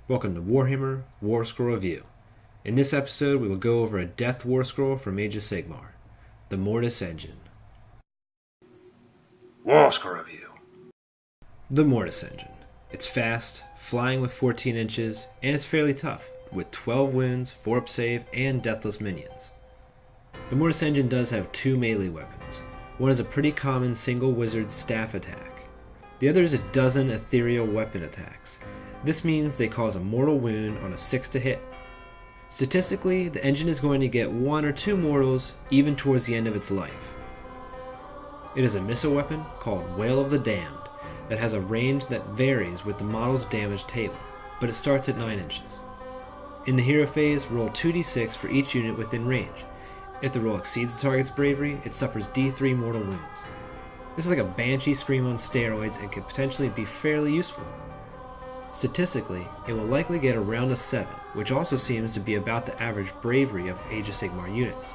Welcome to Warhammer Warscroll Review. In this episode, we will go over a Death Warscroll from Age of Sigmar, the Mortis Engine. Warscroll Review. The Mortis Engine. It's fast, flying with 14 inches, and it's fairly tough, with 12 wounds, 4 up save, and deathless minions. The Mortis Engine does have 2 melee weapons. One is a pretty common single wizard staff attack. The other is a dozen ethereal weapon attacks. This means they cause a mortal wound on a 6 to hit. Statistically, the engine is going to get 1 or 2 mortals even towards the end of its life. It is a missile weapon called Wail of the Damned that has a range that varies with the model's damage table, but it starts at 9 inches. In the hero phase, roll 2d6 for each unit within range. If the roll exceeds the target's bravery, it suffers d3 mortal wounds. This is like a Banshee Scream on steroids and could potentially be fairly useful. Statistically, it will likely get around a 7, which also seems to be about the average bravery of Age of Sigmar units,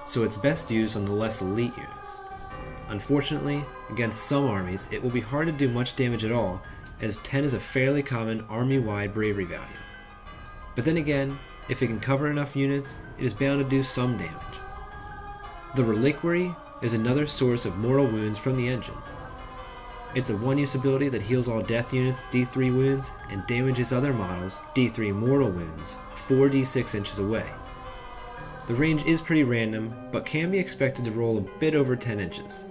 so it's best used on the less elite units. Unfortunately, against some armies, it will be hard to do much damage at all, as 10 is a fairly common army-wide bravery value. But then again, if it can cover enough units, it is bound to do some damage. The Reliquary is another source of mortal wounds from the engine. It's a one-use ability that heals all death units d3 wounds and damages other models d3 mortal wounds 4d6 inches away. The range is pretty random, but can be expected to roll a bit over 10 inches.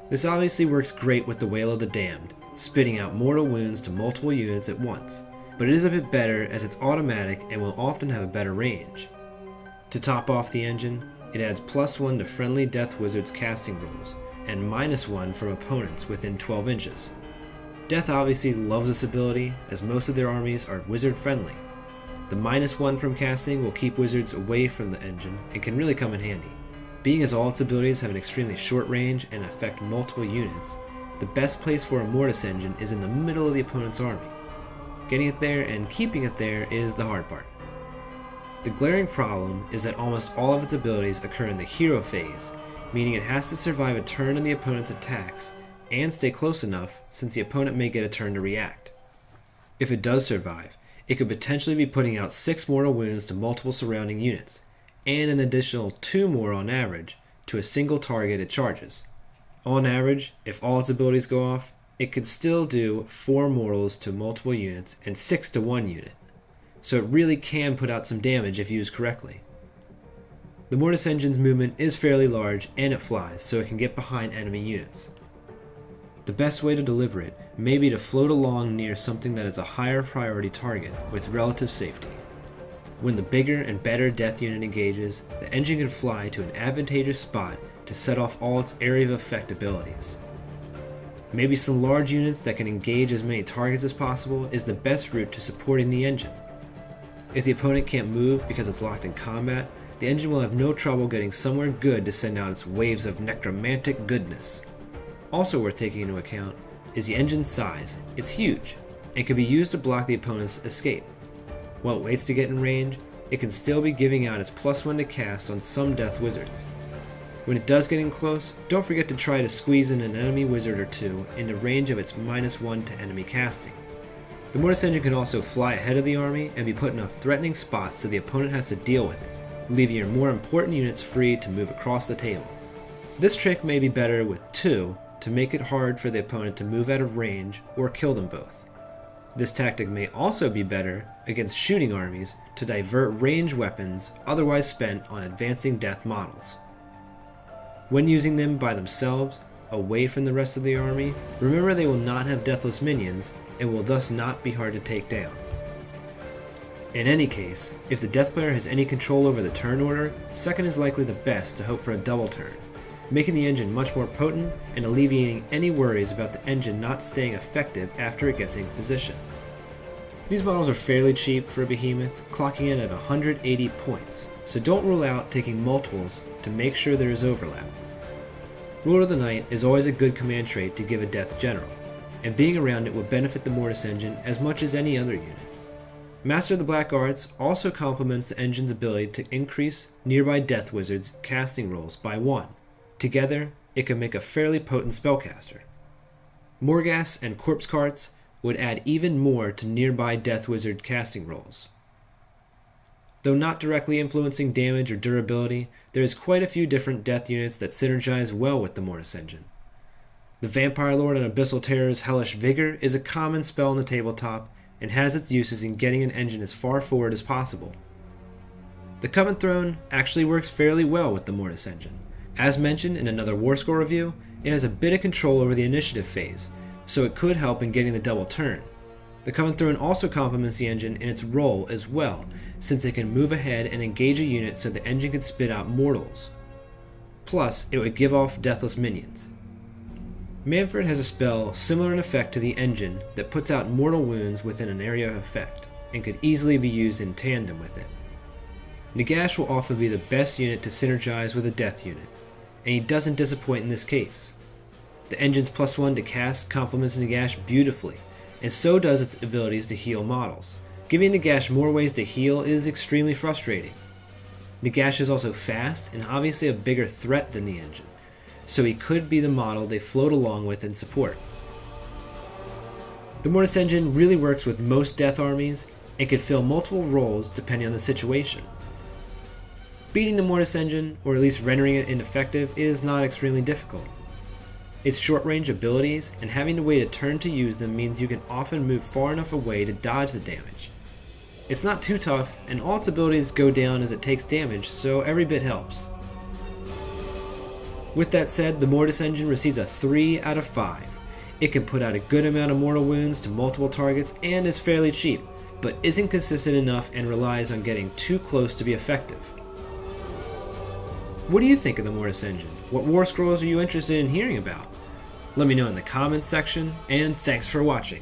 This obviously works great with the Wail of the Damned, spitting out mortal wounds to multiple units at once, but it is a bit better as it's automatic and will often have a better range. To top off the engine, it adds +1 to friendly Death Wizards casting rolls, and -1 from opponents within 12 inches. Death obviously loves this ability, as most of their armies are wizard friendly. The -1 from casting will keep wizards away from the engine and can really come in handy. Being as all its abilities have an extremely short range and affect multiple units, the best place for a Mortis Engine is in the middle of the opponent's army. Getting it there and keeping it there is the hard part. The glaring problem is that almost all of its abilities occur in the hero phase, meaning it has to survive a turn in the opponent's attacks and stay close enough since the opponent may get a turn to react. If it does survive, it could potentially be putting out 6 mortal wounds to multiple surrounding units, and an additional 2 more on average to a single target it charges. On average, if all its abilities go off, it could still do 4 mortals to multiple units and 6 to 1 unit, so it really can put out some damage if used correctly. The Mortis Engine's movement is fairly large and it flies, so it can get behind enemy units. The best way to deliver it may be to float along near something that is a higher priority target with relative safety. When the bigger and better death unit engages, the engine can fly to an advantageous spot to set off all its area of effect abilities. Maybe some large units that can engage as many targets as possible is the best route to supporting the engine. If the opponent can't move because it's locked in combat, the engine will have no trouble getting somewhere good to send out its waves of necromantic goodness. Also worth taking into account is the engine's size. It's huge, and can be used to block the opponent's escape. While it waits to get in range, it can still be giving out its +1 to cast on some death wizards. When it does get in close, don't forget to try to squeeze in an enemy wizard or 2 in the range of its -1 to enemy casting. The Mortis Engine can also fly ahead of the army and be put in a threatening spot so the opponent has to deal with it, leaving your more important units free to move across the table. This trick may be better with 2 to make it hard for the opponent to move out of range or kill them both. This tactic may also be better against shooting armies to divert range weapons otherwise spent on advancing death models. When using them by themselves, away from the rest of the army, remember they will not have deathless minions and will thus not be hard to take down. In any case, if the death player has any control over the turn order, second is likely the best to hope for a double turn, making the engine much more potent and alleviating any worries about the engine not staying effective after it gets in position. These models are fairly cheap for a behemoth, clocking in at 180 points, so don't rule out taking multiples to make sure there is overlap. Lord of the Night is always a good command trait to give a death general, and being around it will benefit the Mortis Engine as much as any other unit. Master of the Black Arts also complements the engine's ability to increase nearby death wizards' casting rolls by 1. Together, it can make a fairly potent spellcaster. Morghast and Corpse Carts would add even more to nearby Death Wizard casting rolls. Though not directly influencing damage or durability, there is quite a few different death units that synergize well with the Mortis Engine. The Vampire Lord and Abyssal Terror's Hellish Vigor is a common spell on the tabletop and has its uses in getting an engine as far forward as possible. The Coven Throne actually works fairly well with the Mortis Engine. As mentioned in another Warscroll review, it has a bit of control over the initiative phase, so it could help in getting the double turn. The Coven Throne also complements the engine in its role as well, since it can move ahead and engage a unit so the engine can spit out mortals. Plus, it would give off deathless minions. Manfred has a spell similar in effect to the engine that puts out mortal wounds within an area of effect, and could easily be used in tandem with it. Nagash will often be the best unit to synergize with a death unit, and he doesn't disappoint in this case. The engine's +1 to cast complements Nagash beautifully, and so does its abilities to heal models. Giving Nagash more ways to heal is extremely frustrating. Nagash is also fast and obviously a bigger threat than the engine, so he could be the model they float along with in support. The Mortis Engine really works with most death armies and can fill multiple roles depending on the situation. Beating the Mortis Engine, or at least rendering it ineffective, is not extremely difficult. Its short-range abilities and having to wait a turn to use them means you can often move far enough away to dodge the damage. It's not too tough, and all its abilities go down as it takes damage, so every bit helps. With that said, the Mortis Engine receives a 3 out of 5. It can put out a good amount of mortal wounds to multiple targets and is fairly cheap, but isn't consistent enough and relies on getting too close to be effective. What do you think of the Mortis Engine? What Warscrolls are you interested in hearing about? Let me know in the comments section, and thanks for watching.